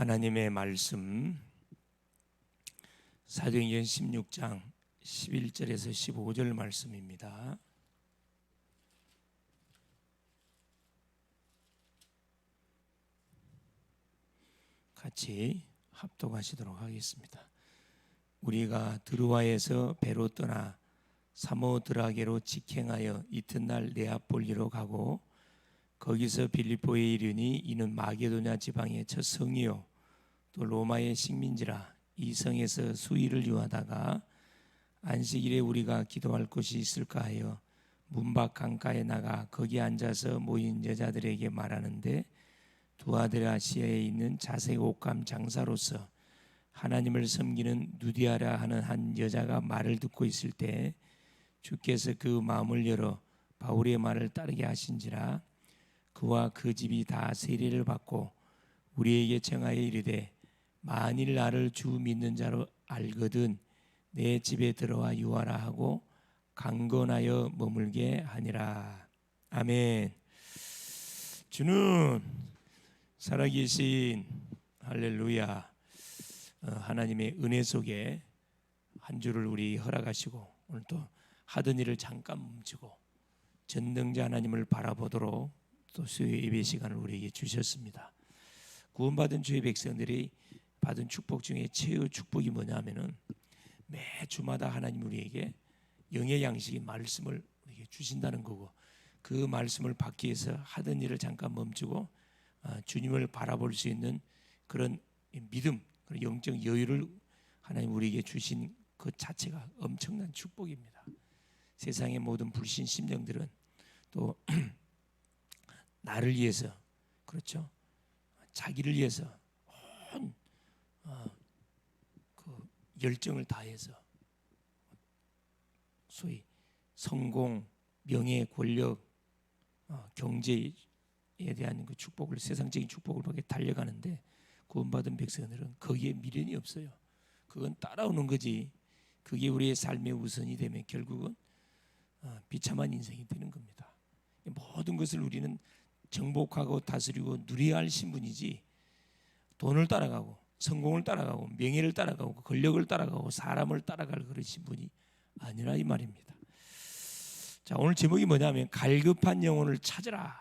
하나님의 말씀 사도행전 16장 11절에서 15절 말씀입니다. 같이 합독하시도록 하겠습니다. 우리가 드루아에서 배로 떠나 사모드라게로 직행하여 이튿날 네아폴리로 가고 거기서 빌립보에 이르니 이는 마게도냐 지방의 첫 성이요 또 로마의 식민지라. 이 성에서 수일을 유하다가 안식일에 우리가 기도할 곳이 있을까 하여 문밖 강가에 나가 거기 앉아서 모인 여자들에게 말하는데 두아드라시아에 있는 자색 옷감 장사로서 하나님을 섬기는 누디아라 하는 한 여자가 말을 듣고 있을 때 주께서 그 마음을 열어 바울의 말을 따르게 하신지라. 그와 그 집이 다 세례를 받고 우리에게 청하여 이르되 만일 나를 주 믿는 자로 알거든 내 집에 들어와 유하라 하고 강건하여 머물게 하니라. 아멘. 주는 살아계신 할렐루야. 하나님의 은혜 속에 한 주를 우리 허락하시고 오늘 또 하던 일을 잠깐 멈추고 전능자 하나님을 바라보도록 또 수요 예배 시간을 우리에게 주셨습니다. 구원받은 주의 백성들이 받은 축복 중에 최후 축복이 뭐냐면은 매 주마다 하나님 우리에게 영의 양식인 말씀을 우리에게 주신다는 거고, 그 말씀을 받기 위해서 하던 일을 잠깐 멈추고 주님을 바라볼 수 있는 그런 믿음, 그런 영적 여유를 하나님 우리에게 주신 그 자체가 엄청난 축복입니다. 세상의 모든 불신 심령들은 또 나를 위해서, 그렇죠, 자기를 위해서 온 그 열정을 다해서 소위 성공, 명예, 권력, 경제에 대한 그 축복을, 세상적인 축복을 보게 달려가는데 구원받은 백성들은 거기에 미련이 없어요. 그건 따라오는 거지. 그게 우리의 삶의 우선이 되면 결국은 비참한 인생이 되는 겁니다. 모든 것을 우리는 정복하고 다스리고 누려야 할 신분이지, 돈을 따라가고 성공을 따라가고 명예를 따라가고 권력을 따라가고 사람을 따라갈 그런 신분이 아니라 이 말입니다. 자, 오늘 제목이 뭐냐면 갈급한 영혼을 찾으라.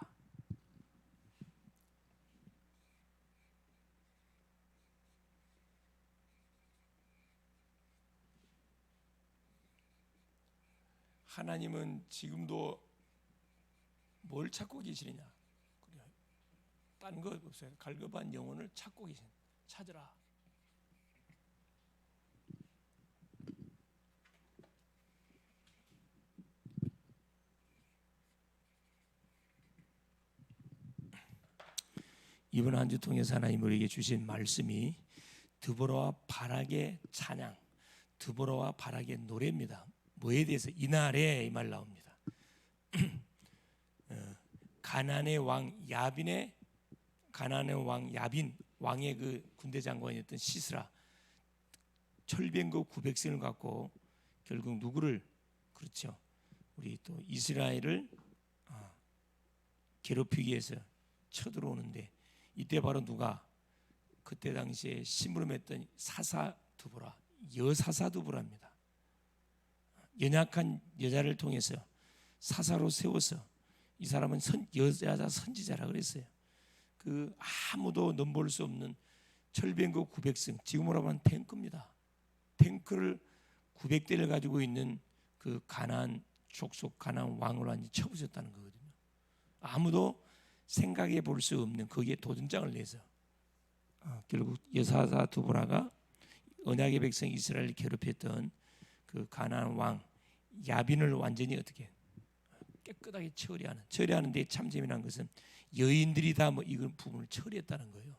하나님은 지금도 뭘 찾고 계시느냐? 딴 거 없어요. 갈급한 영혼을 찾고 계신, 찾으라. 이번 한 주 통해서 하나님 우리에게 주신 말씀이 드보라와 바락의 찬양, 드보라와 바락의 노래입니다. 뭐에 대해서? 이날에 이 말 나옵니다. 가나안의 왕 야빈 왕의 그 군대 장관이었던 시스라, 철병거 900승을 갖고 결국 누구를, 그렇죠, 우리 또 이스라엘을 괴롭히기 위해서 쳐들어오는데 이때 바로 누가, 그때 당시에 심부름했던 사사 두보라, 여사사 두보라입니다. 연약한 여자를 통해서 사사로 세워서, 이 사람은 여자 선지자라 그랬어요. 그 아무도 넘볼 수 없는 철병거 900승, 지금으로 하면 탱크입니다. 탱크를 900대를 가지고 있는 그 가나안 족속 가나안 왕을 완전히 쳐부셨다는 거거든요. 아무도 생각해 볼 수 없는 거기에 도전장을 내서 결국 여사사 두보라가 언약의 백성 이스라엘을 괴롭혔던 그 가나안 왕 야빈을 완전히 어떻게 깨끗하게 처리하는데 참 재미난 것은 여인들이 다 뭐 이런 부분을 처리했다는 거예요.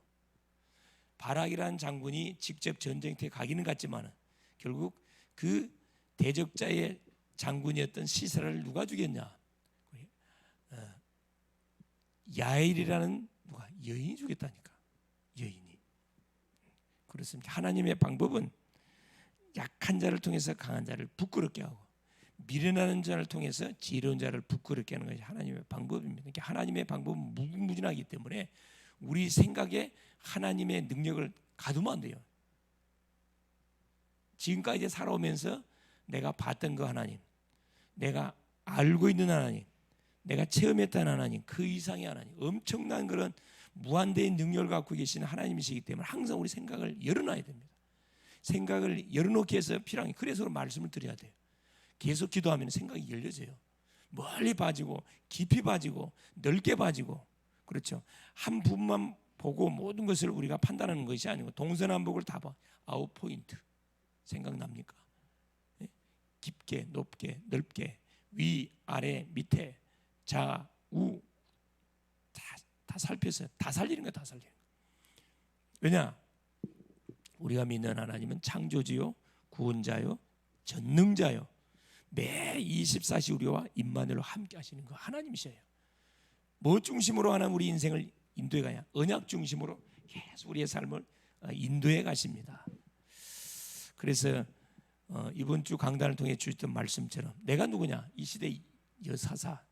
바락이라는 장군이 직접 전쟁터에 가기는 갔지만 결국 그 대적자의 장군이었던 시스라를 누가 죽였냐? 야엘이라는 누가 여인이 죽였다니까. 여인이. 그렇습니다. 하나님의 방법은 약한 자를 통해서 강한 자를 부끄럽게 하고 미련하는 자를 통해서 지혜로운 자를 부끄럽게 하는 것이 하나님의 방법입니다. 그러니까 하나님의 방법은 무궁무진하기 때문에 우리 생각에 하나님의 능력을 가두면 안 돼요. 지금까지 살아오면서 내가 봤던 그 하나님, 내가 알고 있는 하나님, 내가 체험했던 하나님, 그 이상의 하나님, 엄청난 그런 무한대의 능력을 갖고 계시는 하나님이시기 때문에 항상 우리 생각을 열어놔야 됩니다. 생각을 열어놓기 위해서 필요한 게, 그래서 말씀을 드려야 돼요. 계속 기도하면 생각이 열려져요. 멀리 봐지고 깊이 봐지고 넓게 봐지고, 그렇죠. 한 부분만 보고 모든 것을 우리가 판단하는 것이 아니고 동서남북을 다 봐. 아웃 포인트 생각납니까? 깊게 높게 넓게 위 아래 밑에 좌우 다 살펴서 다 살리는 거야. 다 살리는 거. 왜냐? 우리가 믿는 하나님은 창조주요 구원자요 전능자요 매 24시 우리와 임마누엘로 함께 하시는 거 하나님이셔요. 뭐 중심으로 하나 우리 인생을 인도해 가냐? 언약 중심으로 계속 우리의 삶을 인도해 가십니다. 그래서 이번 주 강단을 통해 주셨던 말씀처럼 내가 누구냐? 이 시대 여사사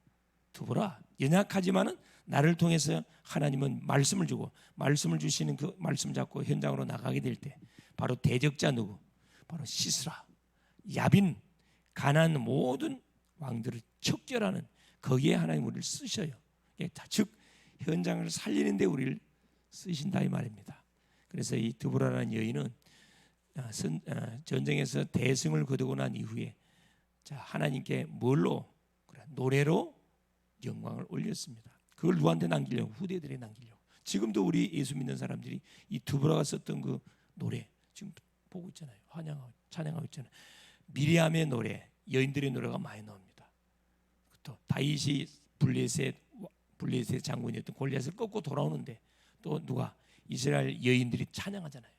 두보라. 연약하지만은 나를 통해서 하나님은 말씀을 주고, 말씀을 주시는 그 말씀 잡고 현장으로 나가게 될 때 바로 대적자 누구? 바로 시스라, 야빈, 가나안 모든 왕들을 척결하는, 거기에 하나님 우리를 쓰셔요. 즉 현장을 살리는 데 우리를 쓰신다 이 말입니다. 그래서 이 드보라라는 여인은 전쟁에서 대승을 거두고 난 이후에 하나님께 뭘로? 노래로 영광을 올렸습니다. 그걸 누구한테 남기려고? 후대들에 남기려고. 지금도 우리 예수 믿는 사람들이 이 드보라가 썼던 그 노래 지금 보고 있잖아요. 환영하고 찬양하고 있잖아요. 미리암의 노래, 여인들의 노래가 많이 나옵니다. 또 다윗이 블레셋의 장군이었던 골리앗을 꺾고 돌아오는데 또 누가? 이스라엘 여인들이 찬양하잖아요.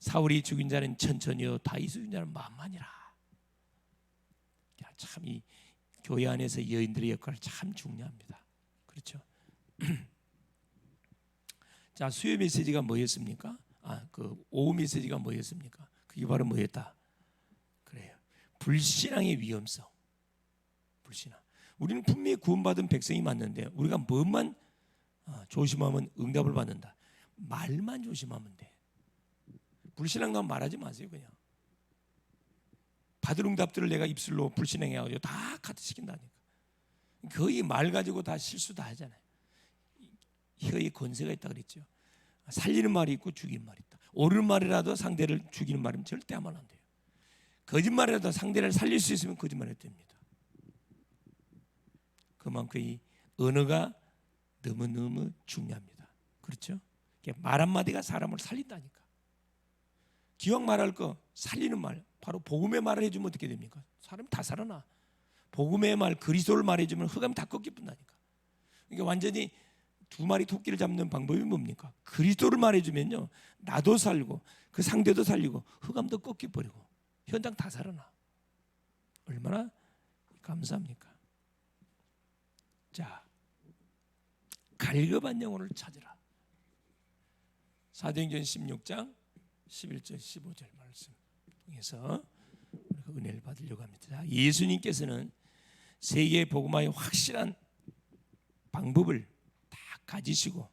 사울이 죽인 자는 천천히요 다윗이 죽인 자는 만만이라. 참 이 교회 안에서 여인들의 역할이 참 중요합니다. 그렇죠? 자, 수요 메시지가 뭐였습니까? 그 오후 메시지가 뭐였습니까? 그게 바로 뭐였다? 그래요. 불신앙의 위험성. 불신앙. 우리는 분명히 구원받은 백성이 맞는데 우리가 뭐만 조심하면 응답을 받는다. 말만 조심하면 돼. 불신앙 나면 말하지 마세요. 그냥 받을 응답들을 내가 입술로 불신앙해가지고 다 카트시킨다니까. 거의 말 가지고 다 실수 다 하잖아요. 혀에 권세가 있다 그랬죠. 살리는 말이 있고 죽이는 말이 있다. 옳은 말이라도 상대를 죽이는 말이면 절대 하면 안 돼요. 거짓말이라도 상대를 살릴 수 있으면 거짓말해도 됩니다. 그만큼 이 언어가 너무너무 중요합니다. 그렇죠? 말 한마디가 사람을 살린다니까. 기왕 말할 거 살리는 말, 바로 복음의 말을 해주면 어떻게 됩니까? 사람 다 살아나. 복음의 말, 그리스도를 말해주면 흑암 다 꺾여뿐다니까. 그러니까 완전히 두 마리 토끼를 잡는 방법이 뭡니까? 그리스도를 말해주면요, 나도 살고 그 상대도 살리고 흑암도 꺾여버리고 현장 다 살아나. 얼마나 감사합니까? 자, 갈급한 영혼을 찾으라. 사도행전 16장 11절 15절 말씀 통해서 우리가 은혜를 받으려고 합니다. 예수님께서는 세계에 복음화의 확실한 방법을 다 가지시고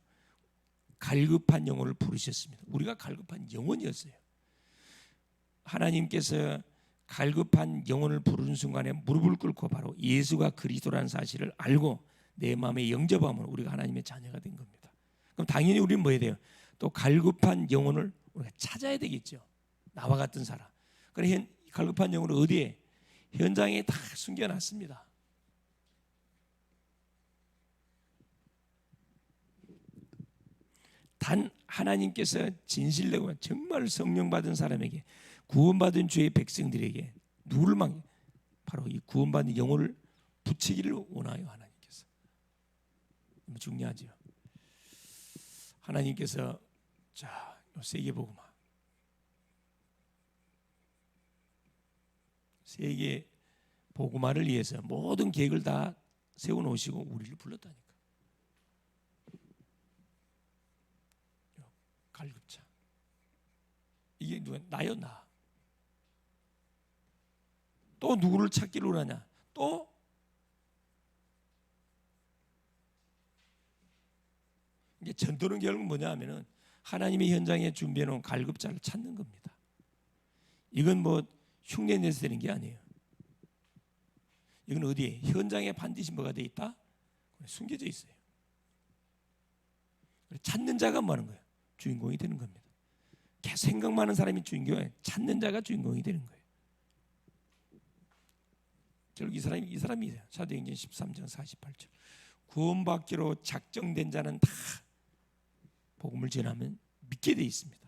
갈급한 영혼을 부르셨습니다. 우리가 갈급한 영혼이었어요. 하나님께서 갈급한 영혼을 부르는 순간에 무릎을 꿇고 바로 예수가 그리스도라는 사실을 알고 내 마음에 영접하면 우리가 하나님의 자녀가 된 겁니다. 그럼 당연히 우리는 뭐 해야 돼요? 또 갈급한 영혼을 우리가 찾아야 되겠죠. 나와 같은 사람. 그래서 갈급한 영혼을 어디에? 현장에 다 숨겨놨습니다. 단 하나님께서 진실되고 정말 성령 받은 사람에게, 구원받은 주의 백성들에게 누구를 바로 이 구원받은 영혼을 붙이기를 원하여 하나님께서. 너무 중요하죠. 하나님께서 자, 세계 복음화, 세계 복음화를 위해서 모든 계획을 다 세워놓으시고 우리를 불렀다니까. 갈급차. 이게 누가? 나요, 나. 또 누구를 찾기를 원하냐? 또 이제 전도는 결국 뭐냐 하면은 하나님의 현장에 준비해 놓은 갈급자를 찾는 겁니다. 이건 뭐 흉내 내서 되는 게 아니에요. 이건 어디에? 현장에 반드시 뭐가 돼 있다? 숨겨져 있어요. 찾는 자가 뭐 하는 거예요? 주인공이 되는 겁니다. 계속 생각 많은 사람이 주인공이에요. 찾는 자가 주인공이 되는 거예요. 결국 이 사람이에요. 사도행전 13장 48절. 구원받기로 작정된 자는 다 복음을 전하면 믿게 돼 있습니다.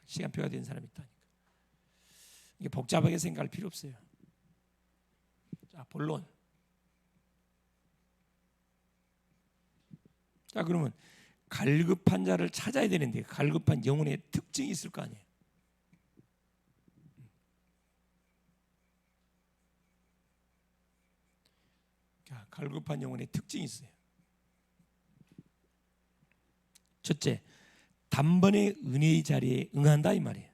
시간표가 된 사람이 있다니까. 이게 복잡하게 생각할 필요 없어요. 자, 본론. 자, 그러면 갈급한 자를 찾아야 되는데 갈급한 영혼의 특징이 있을 거 아니에요. 자, 갈급한 영혼의 특징이 있어요. 첫째, 단번에 은혜의 자리에 응한다 이 말이에요.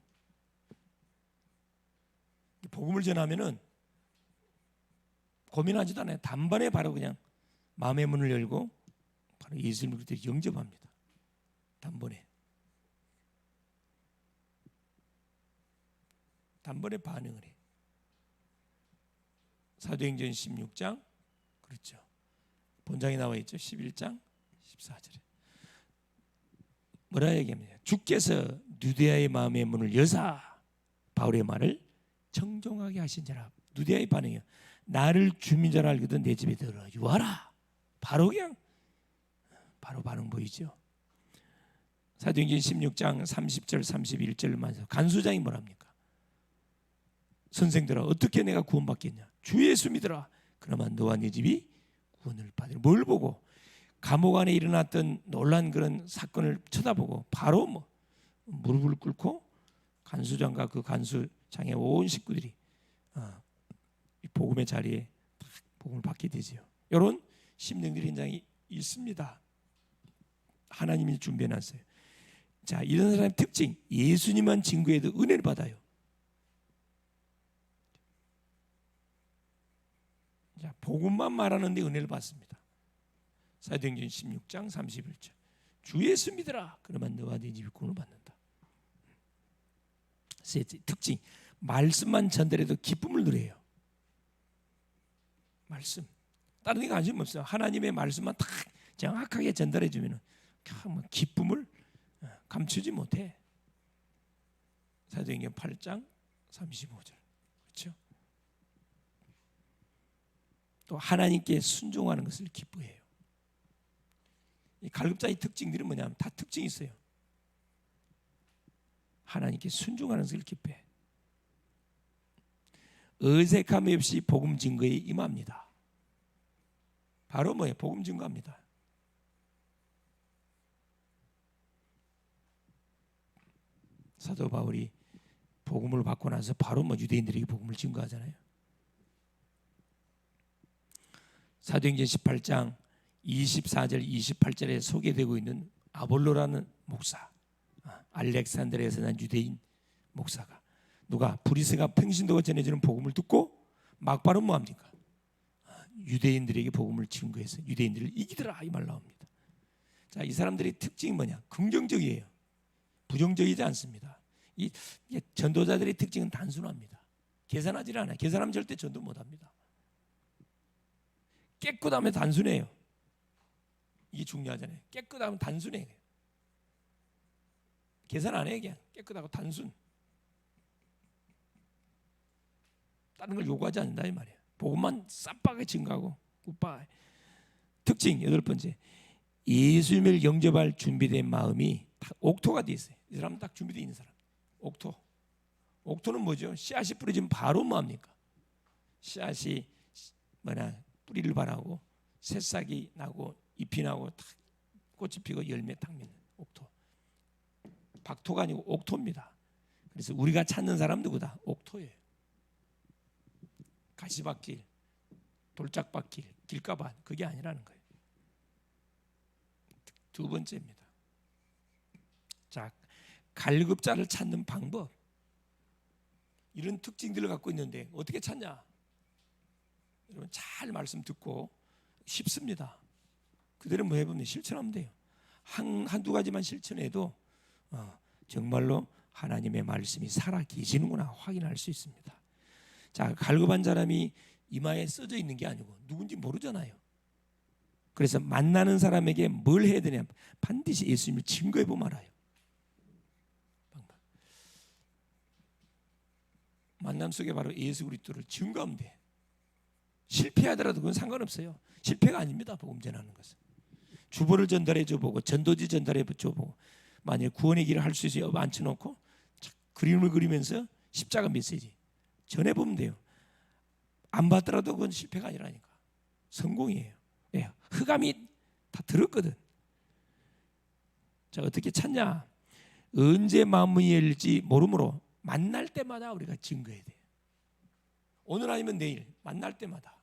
복음을 전하면은 고민하지도 않아요. 단번에 바로 그냥 마음의 문을 열고 바로 예수님을 그때 영접합니다. 단번에 반응을 해. 사도행전 16장 그렇죠. 본장에 나와 있죠. 11장 14절에 뭐라 얘기합니까? 주께서 누디아의 마음의 문을 여사 바울의 말을 청종하게 하신지라. 누디아의 반응이요. 나를 주민 줄 알거든 내 집에 들어 유하라. 바로 그냥 바로 반응 보이죠. 사도행전 16장 30절 31절만 간수장이 뭐랍니까? 선생들아 어떻게 내가 구원받겠냐? 주 예수 믿으라. 그러면 너와 네 집이 구원을 받으리라. 뭘 보고? 감옥 안에 일어났던 놀란 그런 사건을 쳐다보고 바로 뭐 무릎을 꿇고 간수장과 그 간수장의 온 식구들이 이 복음의 자리에 복음을 받게 되지요. 이런 심령들의 현장이 있습니다. 하나님이 준비해놨어요. 자, 이런 사람의 특징, 예수님만 증거해도 은혜를 받아요. 자, 복음만 말하는데 은혜를 받습니다. 사도행전 16장 31절. 주 예수 믿으라. 그러면 너와 네 집이 구원을 받는다. 셋째, 특징, 말씀만 전달해도 기쁨을 누려요. 말씀. 다른 데 관심 없어요. 하나님의 말씀만 딱 정확하게 전달해 주면 기쁨을 감추지 못해. 사도행전 8장 35절. 그렇죠? 또 하나님께 순종하는 것을 기뻐해요. 이 갈급자의 특징들은 뭐냐면 다 특징이 있어요. 하나님께 순종하는 것을 기뻐해. 어색함이 없이 복음 증거에 임합니다. 바로 뭐예요? 복음 증거합니다. 사도 바울이 복음을 받고 나서 바로 유대인들에게 복음을 증거하잖아요. 사도행전 18장 24절 28절에 소개되고 있는 아볼로라는 목사, 알렉산드리아에서 난 유대인 목사가 누가 브리스가 평신도가 전해주는 복음을 듣고 막바로 뭐합니까? 유대인들에게 복음을 증거해서 유대인들을 이기더라 이 말 나옵니다. 자, 이 사람들의 특징이 뭐냐? 긍정적이에요. 부정적이지 않습니다. 이 전도자들의 특징은 단순합니다. 계산하지 않아요. 계산하면 절대 전도 못합니다. 깨끗하면 단순해요. 이게 중요하잖아요. 깨끗하면 단순해요. 계산 안 해요. 그냥 깨끗하고 단순. 다른 걸 요구하지 않는다 이 말이에요. 복음만 쌈박하게 증거하고 굿바이. 특징 8번째, 예수님을 영접할 준비된 마음이 딱 옥토가 돼 있어요. 이 사람은 딱 준비되어 있는 사람. 옥토. 옥토는 뭐죠? 씨앗이 뿌려지면 바로 뭐합니까? 씨앗이 뿌리를 발하고 새싹이 나고 잎이 나고 탁 꽃이 피고 열매 탁 맺는 옥토. 박토가 아니고 옥토입니다. 그래서 우리가 찾는 사람 누구다? 옥토예요. 가시밭길, 돌짝밭길, 길가밭 그게 아니라는 거예요. 두 번째입니다. 자, 갈급자를 찾는 방법. 이런 특징들을 갖고 있는데 어떻게 찾냐? 여러분 잘 말씀 듣고 쉽습니다. 그대로 뭐 해보면 실천하면 돼요. 한두 가지만 실천해도 정말로 하나님의 말씀이 살아 계시는구나 확인할 수 있습니다. 자, 갈급한 사람이 이마에 써져 있는 게 아니고 누군지 모르잖아요. 그래서 만나는 사람에게 뭘 해야 되냐? 반드시 예수님을 증거해 보면 알아요. 만남 속에 바로 예수 그리스도를 증거하면 돼. 실패하더라도 그건 상관없어요. 실패가 아닙니다. 복음 전하는 것은. 주보를 전달해 줘보고 전도지 전달해 줘보고 만일 구원의 길을 할 수 있어요. 앉혀놓고 그림을 그리면서 십자가 메시지 전해보면 돼요. 안 받더라도 그건 실패가 아니라니까. 성공이에요. 예, 흑암이 다 들었거든. 자, 어떻게 찾냐? 언제 마음이 열릴지 모르므로 만날 때마다 우리가 증거해야 돼요. 오늘 아니면 내일 만날 때마다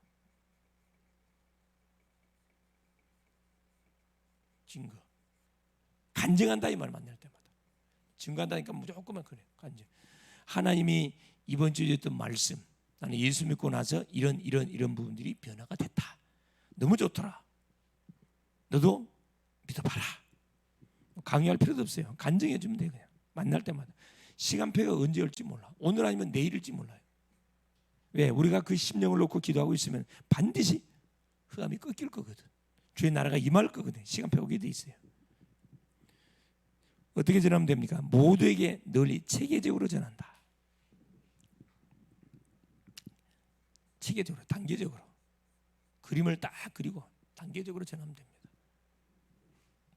증거. 간증한다 이 말. 만날 때마다 증거한다니까 무조건 그래. 간증. 하나님이 이번 주에 줬던 말씀, 나는 예수 믿고 나서 이런 부분들이 변화가 됐다. 너무 좋더라. 너도 믿어봐라. 강요할 필요도 없어요. 간증해 주면 돼요. 그냥 만날 때마다. 시간표가 언제 올지 몰라. 오늘 아니면 내일일지 몰라요. 왜? 우리가 그 심령을 놓고 기도하고 있으면 반드시 흑암이 꺾일 거거든. 주의 나라가 임할 거거든. 시간표가 오게 돼 있어요. 어떻게 전하면 됩니까? 모두에게 널리 체계적으로 전한다. 체계적으로, 단계적으로. 그림을 딱 그리고 단계적으로 전하면 됩니다.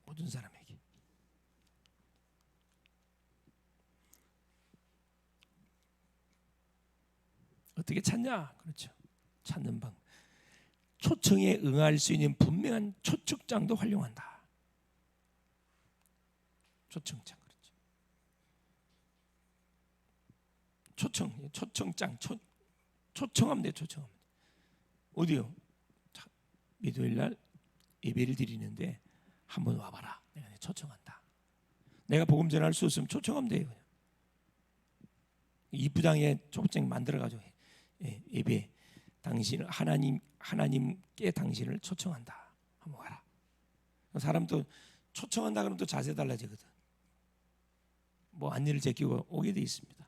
모든 사람에게. 어떻게 찾냐? 그렇죠. 찾는 방법. 초청에 응할 수 있는 분명한 초청장도 활용한다. 초청장, 그렇죠. 초청장, 초청하면 돼. 초청하면 돼. 어디요? 미도일 날 예배를 드리는데 한번 와봐라. 내가 초청한다. 내가 복음 전할 수 없으면 초청하면 돼요. 그냥. 이 부장에 초청장 만들어가지고 예배 당신을 하나님께 당신을 초청한다. 한번 와라. 사람도 초청한다 그러면 또 자세 달라지거든. 뭐 안내를 제끼고 오게 돼 있습니다.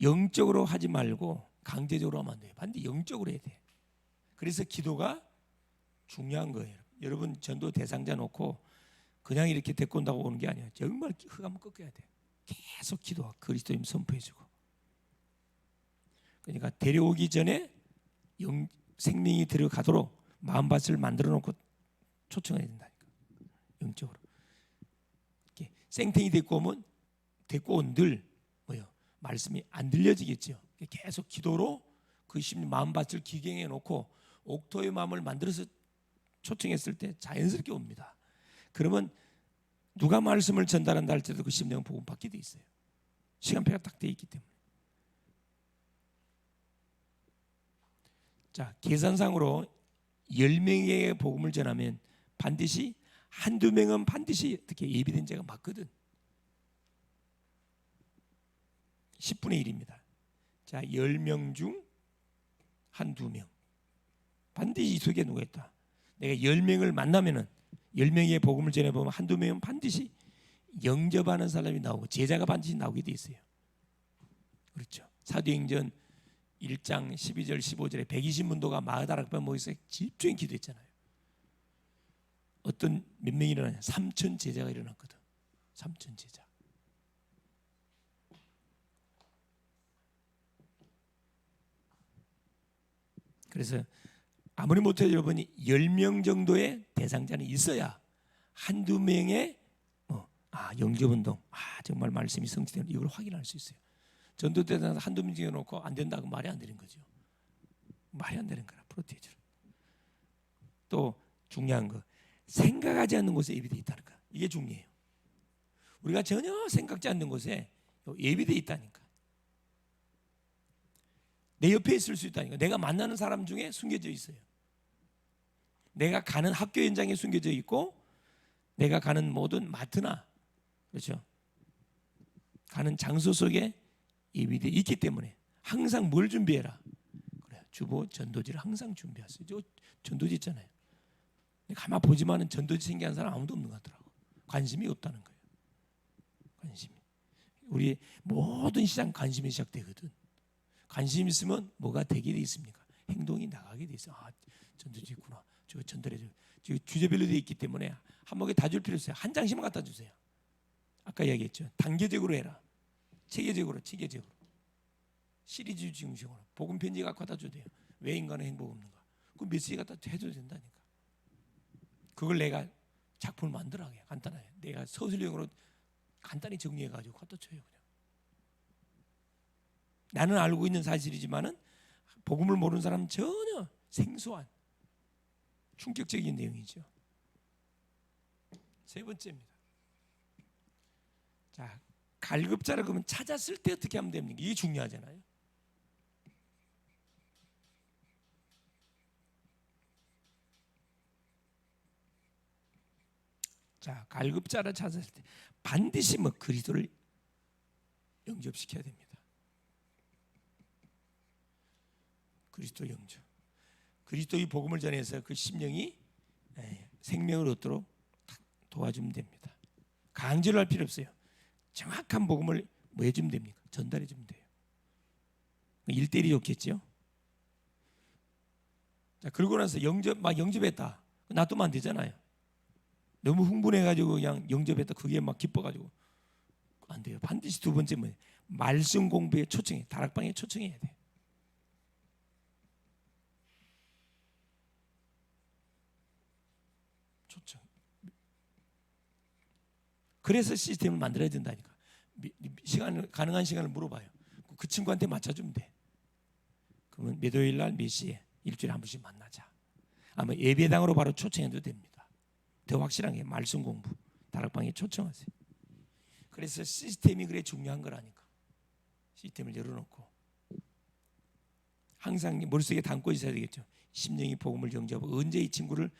영적으로 하지 말고 강제적으로 하면 안 돼요. 반드시 영적으로 해야 돼. 그래서 기도가 중요한 거예요. 여러분 전도 대상자 놓고 그냥 이렇게 데리고 온다고 오는 게 아니에요. 정말 흑암을 꺾어야 돼. 계속 기도와 그리스도님 선포해주고. 그러니까 데려오기 전에 생명이 들어가도록 마음밭을 만들어 놓고 초청해야 된다니까. 영적으로. 이렇게 생탱이 데리고 온들 뭐요? 말씀이 안 들려지겠죠. 계속 기도로 그 마음밭을 기경해 놓고 옥토의 마음을 만들어서 초청했을 때 자연스럽게 옵니다. 그러면 누가 말씀을 전달한다 할 때도 그 심령은 복음 받게 돼 있어요. 시간표가 딱 돼 있기 때문에. 자, 계산상으로 10명에게 복음을 전하면 반드시 한두 명은 반드시 어떻게 예비된 자가 맞거든. 10분의 1입니다. 자, 10명 중 한두 명. 반드시 이 속에 누가 있다. 내가 10명을 만나면은 10명의 복음을 전해보면 한두 명은 반드시 영접하는 사람이 나오고 제자가 반드시 나오게 돼 있어요. 그렇죠. 사도행전 1장 12절 15절에 120문도가 마가다락방 모여서 집중히 기도했잖아요. 어떤 몇 명이 일어나냐? 3천 제자가 일어났거든. 3천 제자. 그래서 아무리 못해도 여러분이 10명 정도의 대상자는 있어야 한두 명의 영접운동, 정말 말씀이 성취되는 이걸 확인할 수 있어요. 전도 대상자 한두 명 찍어놓고 안 된다고 말이 안 되는 거죠. 말이 안 되는 거라. 프로테이즈로. 또 중요한 거, 생각하지 않는 곳에 예비되어 있다는 거. 이게 중요해요. 우리가 전혀 생각지 않는 곳에 예비되어 있다니까. 내 옆에 있을 수 있다니까. 내가 만나는 사람 중에 숨겨져 있어요. 내가 가는 학교 현장에 숨겨져 있고, 내가 가는 모든 마트나, 그렇죠, 가는 장소 속에 예비되어 있기 때문에 항상 뭘 준비해라? 그래, 주보 전도지를 항상 준비하세요. 저 전도지 있잖아요. 가만 보지만은 전도지 생겨난 사람 아무도 없는 것 같더라고. 관심이 없다는 거예요. 관심이. 우리 모든 시장 관심이 시작되거든. 관심 있으면 뭐가 되게 돼 있습니까? 행동이 나가게 돼 있어. 아, 전도지 있구나. 저 전달해 줘. 저 주제별로 돼 있기 때문에 한목에 다 줄 필요 없어요. 한 장씩만 갖다 주세요. 아까 이야기했죠. 단계적으로 해라. 체계적으로. 시리즈 중심으로. 복음 편지 갖고 갖다 줘도 돼요. 왜 인간은 행복 없는가? 그 메시지 갖다 해도 된다니까. 그걸 내가 작품을 만들어가게 간단하게. 내가 서술형으로 간단히 정리해가지고 갖다 줘요. 그냥. 나는 알고 있는 사실이지만은 복음을 모르는 사람은 전혀 생소한 충격적인 내용이죠. 세 번째입니다. 자, 갈급자를 그러면 찾았을 때 어떻게 하면 됩니까? 이게 중요하잖아요. 자, 갈급자를 찾았을 때 반드시 뭐 그리스도를 영접시켜야 됩니다. 그리스도 영접. 그리스도의 복음을 전해서 그 심령이 생명을 얻도록 도와주면 됩니다. 강제로 할 필요 없어요. 정확한 복음을 뭐 해주면 됩니까? 전달해 주면 돼요. 1대1이 좋겠죠. 자, 그러고 나서 영접했다. 놔두면 안 되잖아요. 너무 흥분해가지고 그냥 영접했다. 그게 막 기뻐가지고 안 돼요. 반드시 두 번째 뭐예요? 말씀 공부에 초청해. 다락방에 초청해야 돼요. 초청. 그래서 시스템을 만들어야 된다니까. 가능한 시간을 물어봐요. 그 친구한테 맞춰주면 돼. 그러면 몇 요일 날 몇 시에 일주일에 한 번씩 만나자. 아마 예배당으로 바로 초청해도 됩니다. 더 확실한 게 말씀 공부. 다락방에 초청하세요. 그래서 시스템이 그래 중요한 거라니까. 시스템을 열어놓고 항상 머릿속에 담고 있어야 되겠죠. 심령이 복음을 영접하고 언제 이 친구를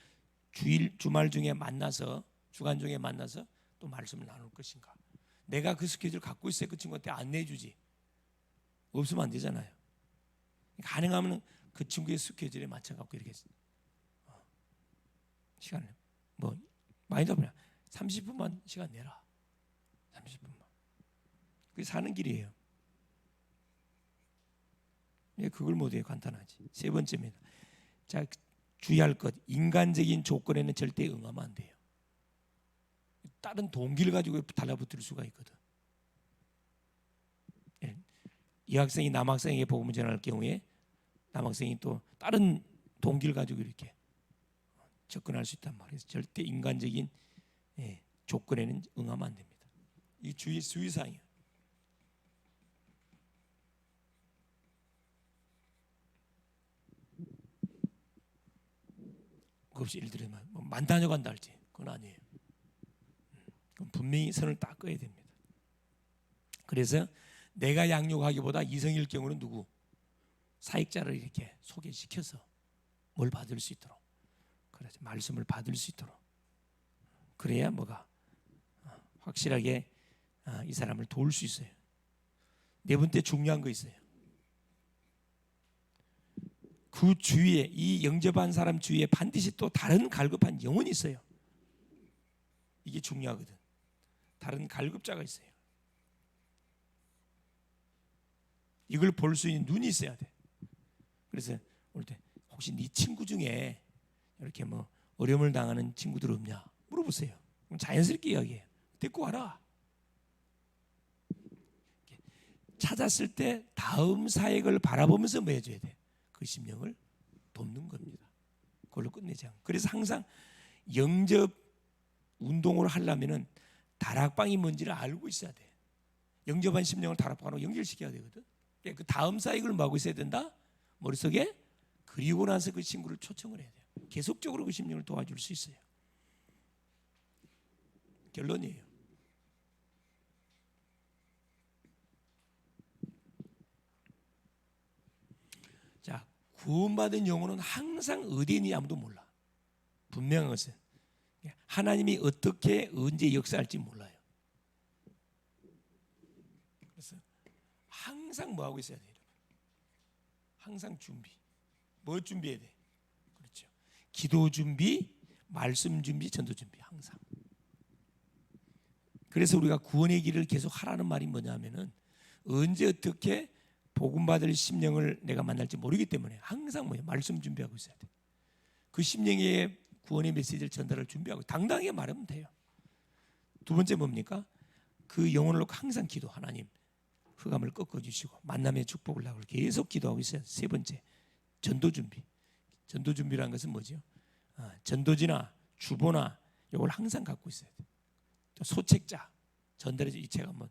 주말 중에 만나서 주간 중에 만나서 또 말씀을 나눌 것인가. 내가 그 스케줄 갖고 있어야 그 친구한테 안내해 주지. 없으면 안 되잖아요. 가능하면 그 친구의 스케줄에 맞춰 갖고 이렇게 시간을 뭐 많이 더 그냥 30분만 시간 내라. 30분만. 그게 사는 길이에요. 그걸 못해요. 간단하지. 세 번째입니다. 자, 주의할 것. 인간적인 조건에는 절대 응하면 안 돼요. 다른 동기를 가지고 달라붙을 수가 있거든. 이 학생이 남학생에게 복음을 전할 경우에 남학생이 또 다른 동기를 가지고 이렇게 접근할 수 있단 말이에요. 절대 인간적인 조건에는 응하면 안 됩니다. 이 주의사항이에요. 그것이 예를 들면 뭐 만다녀 간다 할지 그건 아니에요. 그럼 분명히 선을 딱 꺼야 됩니다. 그래서 내가 양육하기보다 이성일 경우는 누구? 사역자를 이렇게 소개시켜서 뭘 받을 수 있도록, 그래서 말씀을 받을 수 있도록. 그래야 뭐가 확실하게 이 사람을 도울 수 있어요. 네 번째 중요한 거 있어요. 그 주위에 이 영접한 사람 주위에 반드시 또 다른 갈급한 영혼이 있어요. 이게 중요하거든. 다른 갈급자가 있어요. 이걸 볼 수 있는 눈이 있어야 돼. 그래서 올 때 혹시 네 친구 중에 이렇게 뭐 어려움을 당하는 친구들 없냐 물어보세요. 그럼 자연스럽게 이야기해요. 데리고 와라. 찾았을 때 다음 사역을 바라보면서 뭐 해줘야 돼? 그 심령을 돕는 겁니다. 그걸로 끝내지 않고. 그래서 항상 영접 운동을 하려면은 다락방이 뭔지를 알고 있어야 돼. 영접한 심령을 다락방으로 연결시켜야 되거든. 그 다음 사역을 뭐 하고 있어야 된다? 머릿속에 그리고 나서 그 친구를 초청을 해야 돼요. 계속적으로 그 심령을 도와줄 수 있어요. 결론이에요. 자, 구원받은 영혼은 항상 어디에 있는지 아무도 몰라. 분명한 것은 하나님이 어떻게 언제 역사할지 몰라요. 그래서 항상 뭐 하고 있어야 돼요? 항상 준비. 뭐 준비해야 돼? 그렇죠. 기도 준비, 말씀 준비, 전도 준비 항상. 그래서 우리가 구원의 길을 계속 하라는 말이 뭐냐면은 언제 어떻게 복음 받을 심령을 내가 만날지 모르기 때문에 항상 뭐예요? 말씀 준비하고 있어야 돼. 그 심령의 구원의 메시지를 전달할 준비하고 당당하게 말하면 돼요. 두 번째 뭡니까? 그 영혼을 놓고 항상 기도. 하나님 흑암을 꺾어주시고 만남의 축복을 나고 계속 기도하고 있어요. 세 번째 전도 준비. 전도 준비라는 것은 뭐죠? 전도지나 주보나 이걸 항상 갖고 있어야 돼. 또 소책자 전달해서 이 책 한번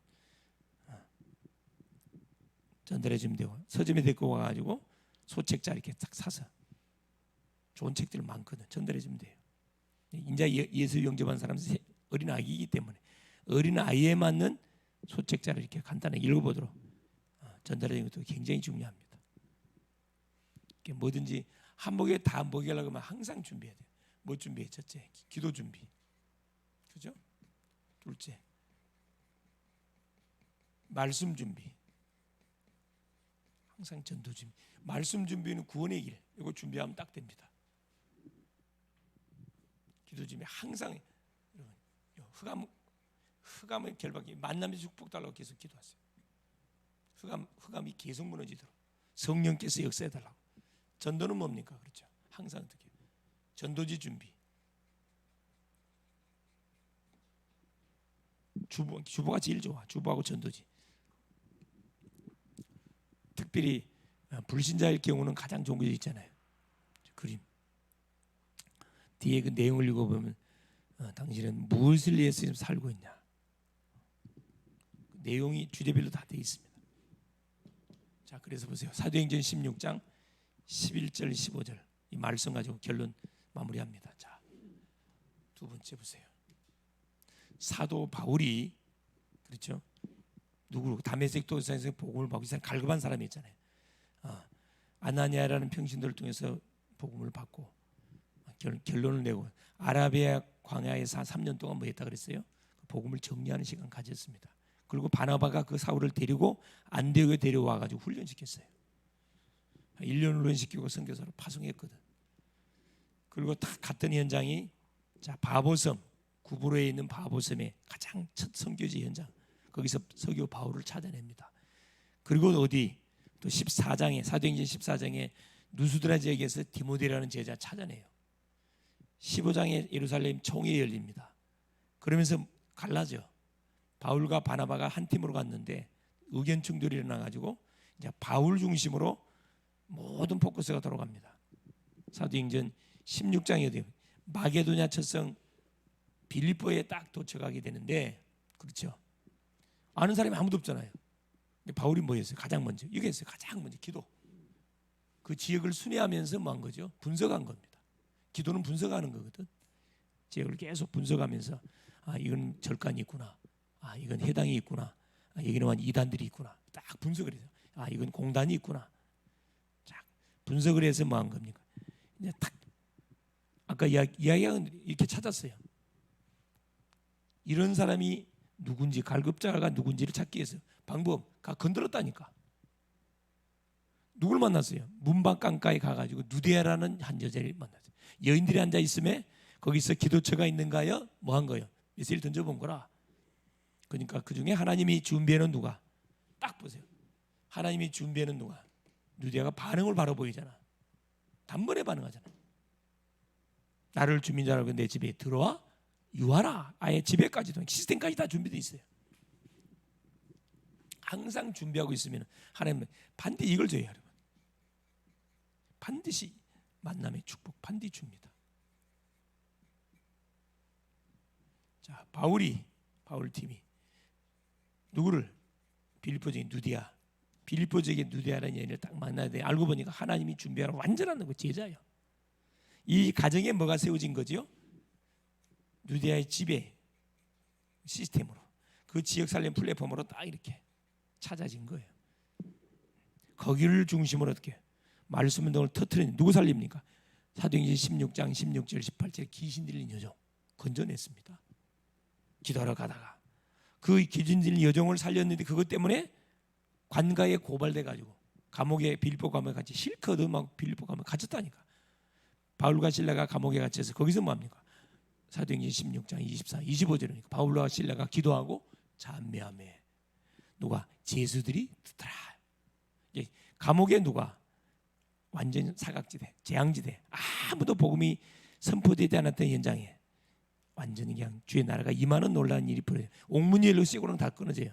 전달해 주면 되고 서점에 데리고 와가지고 소책자 이렇게 딱 사서 좋은 책들 많거든. 전달해 주면 돼요. 인자 예수 영접한 사람은 어린 아기이기 때문에 어린 아이에 맞는 소책자를 이렇게 간단하게 읽어보도록 전달해 주는 것도 굉장히 중요합니다. 뭐든지 한 목에 다 먹이려고 하면 항상 준비해야 돼요. 뭐 준비해? 첫째, 기도 준비. 그죠? 둘째, 말씀 준비. 항상 전도 준비. 말씀 준비는 구원의 길. 이거 준비하면 딱 됩니다. 기도 준비 항상 흑암의 결박이 만남의 축복 달라고 계속 기도하세요. 흑암이 계속 무너지도록 성령께서 역사해 달라고. 전도는 뭡니까? 그렇죠. 항상 어떻게 전도지 준비. 주보가 제일 좋아. 주보하고 전도지. 특별히 불신자일 경우는 가장 좋은 게 있잖아요. 그림. 뒤에 그 내용을 읽어보면 당신은 무엇을 위해서 지금 살고 있냐. 내용이 주제별로 다 되어 있습니다. 자, 그래서 보세요. 사도행전 16장 11절 15절 이 말씀 가지고 결론 마무리합니다. 자, 두 번째 보세요. 사도 바울이 그렇죠? 누구 다메섹 도상에서 복음을 받고 있는 갈급한 사람이 있잖아요. 아나니아라는 평신도를 통해서 복음을 받고 결론을 내고 아라비아 광야에서 3년 동안 뭐 했다 그랬어요? 복음을 정리하는 시간 가졌습니다. 그리고 바나바가 그 사울을 데리고 안디옥에 데려와 가지고 훈련시켰어요. 1년 훈련시키고 선교사로 파송했거든. 그리고 딱 갔던 현장이 자 바보섬 구브로에 있는 바보섬의 가장 첫 선교지 현장. 거기서 서교 바울을 찾아냅니다. 그리고 어디 또 14장에 사도행전 14장에 누스드라 지역에서 디모데라는 제자 찾아내요. 15장에 예루살렘 총회 열립니다. 그러면서 갈라져. 바울과 바나바가 한 팀으로 갔는데 의견 충돌이 일어나 가지고 이제 바울 중심으로 모든 포커스가 돌아갑니다. 사도행전 16장에 어디 마게도냐 첫성 빌립보에 딱 도착하게 되는데 그렇죠. 아는 사람이 아무도 없잖아요. 근데 바울이 뭐 했어요? 가장 먼저 이게 했어요. 가장 먼저 기도. 그 지역을 순회하면서 뭐 한 거죠? 분석한 겁니다. 기도는 분석하는 거거든. 지역을 계속 분석하면서 이건 절간이 있구나. 이건 해당이 있구나. 여기는 이단들이 있구나. 딱 분석을 해서 이건 공단이 있구나. 딱 분석을 해서 뭐 한 겁니까? 이제 딱 아까 이야기한 이렇게 찾았어요. 이런 사람이 누군지 갈급자가 누군지를 찾기 위해서 방법 가 건드렸다니까. 누굴 만났어요? 문밖 강가에 가가지고 누디아라는 한 여자를 만났어요. 여인들이 앉아 있음에 거기서 기도처가 있는가요? 뭐 한 거예요? 메시지를 던져본 거라. 그러니까 그 중에 하나님이 준비해놓은 누가? 딱 보세요. 하나님이 준비해놓은 누가? 누디아가 반응을 바로 보이잖아. 단번에 반응하잖아. 나를 주민자라고 내 집에 들어와 유하라. 아예 집에까지도 시스템까지 다 준비되어 있어요. 항상 준비하고 있으면 하나님은 반드시 이걸 줘요. 여러분. 반드시 만남의 축복 반드시 줍니다. 자, 바울 팀이 누구를? 빌립보 지역의 누디아. 빌립보 지역의 누디아라는 여인을 딱 만나야 돼. 알고 보니까 하나님이 준비하는 완전한 그 제자예요. 이 가정에 뭐가 세워진 거죠? 누디아의 지배 시스템으로 그 지역 살림 플랫폼으로 딱 이렇게 찾아진 거예요. 거기를 중심으로 어떻게 말씀 운동을 터뜨리는 누구 살립니까? 사도행전 16장 16절 18절에 귀신 들린 여종 건져냈습니다. 기도하러 가다가 그 귀신 들린 여종을 살렸는데 그것 때문에 관가에 고발돼 가지고 감옥에 빌립보 감옥에 같이 실컷 막 빌립보 감옥에 갇혔다니까. 바울과 실라가 감옥에 갇혀서 거기서 뭐합니까? 사도행전 16장 24, 25절이니까 바울과 실라가 기도하고 찬미하며 누가? 제수들이 듣더라. 감옥에 누가? 완전 사각지대, 재앙지대, 아무도 복음이 선포되지 않았던 현장에 완전히 그냥 주의 나라가 임하는 놀라운 일이 벌어져요. 옥문이엘로 쇠고랑 다 끊어져요.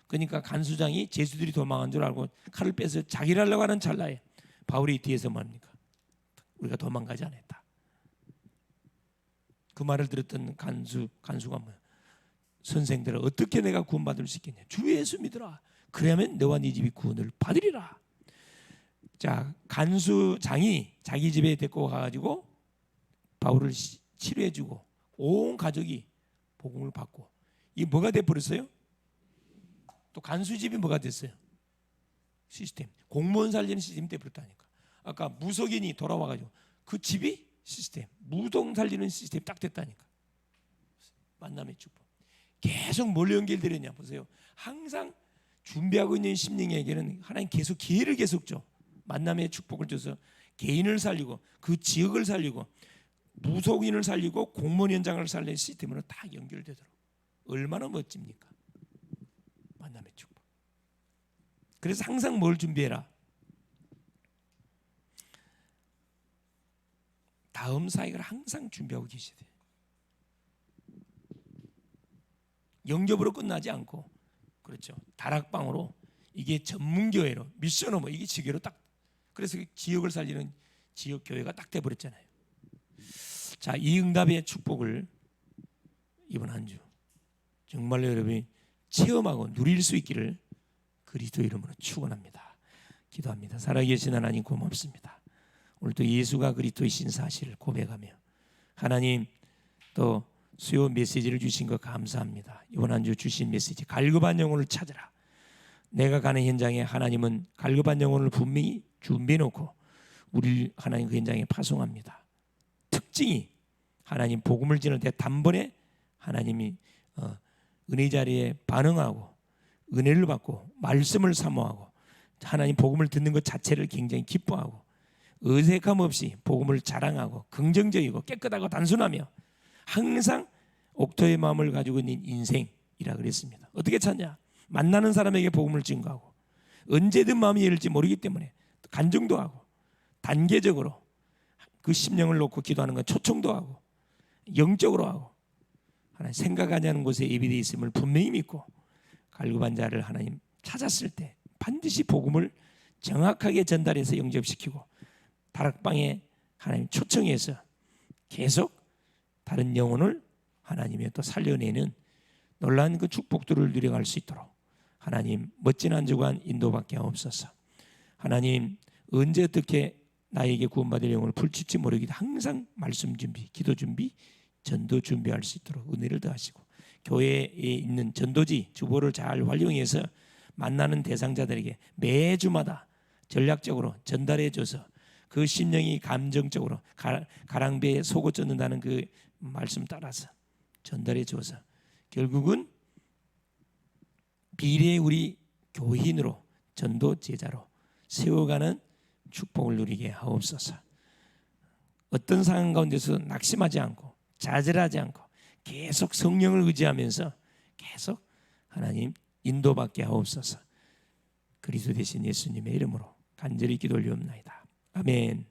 그러니까 간수장이 제수들이 도망한 줄 알고 칼을 빼서 자기를 하려고 하는 찰나에 바울이 뒤에서 뭐합니까? 우리가 도망가지 않았다. 그 말을 들었던 간수가 뭐야? 선생들아, 어떻게 내가 구원받을 수 있겠냐? 주 예수 믿으라. 그러면 너와 네 집이 구원을 받으리라. 자, 간수장이 자기 집에 데리고 가가지고 바울을 치료해주고 온 가족이 복음을 받고, 이게 뭐가 돼버렸어요? 또 간수 집이 뭐가 됐어요? 시스템, 공무원 살리는 시스템이 돼버렸다니까. 아까 무속인이 돌아와가지고 그 집이 시스템, 무동 살리는 시스템이 딱 됐다니까. 만남의 축복. 계속 뭘 연결되느냐 보세요. 항상 준비하고 있는 심령에게는 하나님 계속 기회를 계속 줘. 만남의 축복을 줘서 개인을 살리고 그 지역을 살리고 무속인을 살리고 공무원 현장을 살리는 시스템으로 다 연결되도록. 얼마나 멋집니까? 만남의 축복. 그래서 항상 뭘 준비해라? 다음 사역을 항상 준비하고 계셔야 돼요. 영접으로 끝나지 않고, 그렇죠, 다락방으로, 이게 전문교회로, 미션홈, 이게 지교로 딱, 그래서 지역을 살리는 지역교회가 딱 돼버렸잖아요. 자, 이 응답의 축복을 이번 한 주 정말로 여러분이 체험하고 누릴 수 있기를 그리스도 이름으로 축원합니다. 기도합니다. 살아계신 하나님 고맙습니다. 오늘도 예수가 그리스도이신 사실을 고백하며 하나님 또 수요 메시지를 주신 것 감사합니다. 이번 한 주 주신 메시지, 갈급한 영혼을 찾으라. 내가 가는 현장에 하나님은 갈급한 영혼을 분명히 준비해 놓고 우리 하나님 그 현장에 파송합니다. 특징이 하나님 복음을 지는 데 단번에 하나님이 은혜 자리에 반응하고 은혜를 받고 말씀을 사모하고 하나님 복음을 듣는 것 자체를 굉장히 기뻐하고 어색함 없이 복음을 자랑하고 긍정적이고 깨끗하고 단순하며 항상 옥토의 마음을 가지고 있는 인생이라 그랬습니다. 어떻게 찾냐? 만나는 사람에게 복음을 증거하고 언제든 마음이 열릴지 모르기 때문에 간증도 하고 단계적으로 그 심령을 놓고 기도하는 건 초청도 하고 영적으로 하고 하나님 생각하지 않는 곳에 예비되어 있음을 분명히 믿고 갈급한 자를 하나님 찾았을 때 반드시 복음을 정확하게 전달해서 영접시키고 다락방에 하나님 초청해서 계속 다른 영혼을 하나님이 또 살려내는 놀라운 그 축복들을 누려갈 수 있도록 하나님 멋진 한 주간 인도받게 하옵소서. 하나님 언제 어떻게 나에게 구원받을 영혼을 풀칠지 모르기도 항상 말씀 준비, 기도 준비, 전도 준비할 수 있도록 은혜를 더하시고 교회에 있는 전도지 주보를 잘 활용해서 만나는 대상자들에게 매주마다 전략적으로 전달해줘서 그 심령이 감정적으로 가랑비에 속옷 젖는다는 그 말씀 따라서 전달해줘서 결국은 비례의 우리 교인으로 전도 제자로 세워가는 축복을 누리게 하옵소서. 어떤 상황 가운데서 낙심하지 않고 좌절하지 않고 계속 성령을 의지하면서 계속 하나님 인도받게 하옵소서. 그리스도 되신 예수님의 이름으로 간절히 기도 올리옵나이다. 아멘.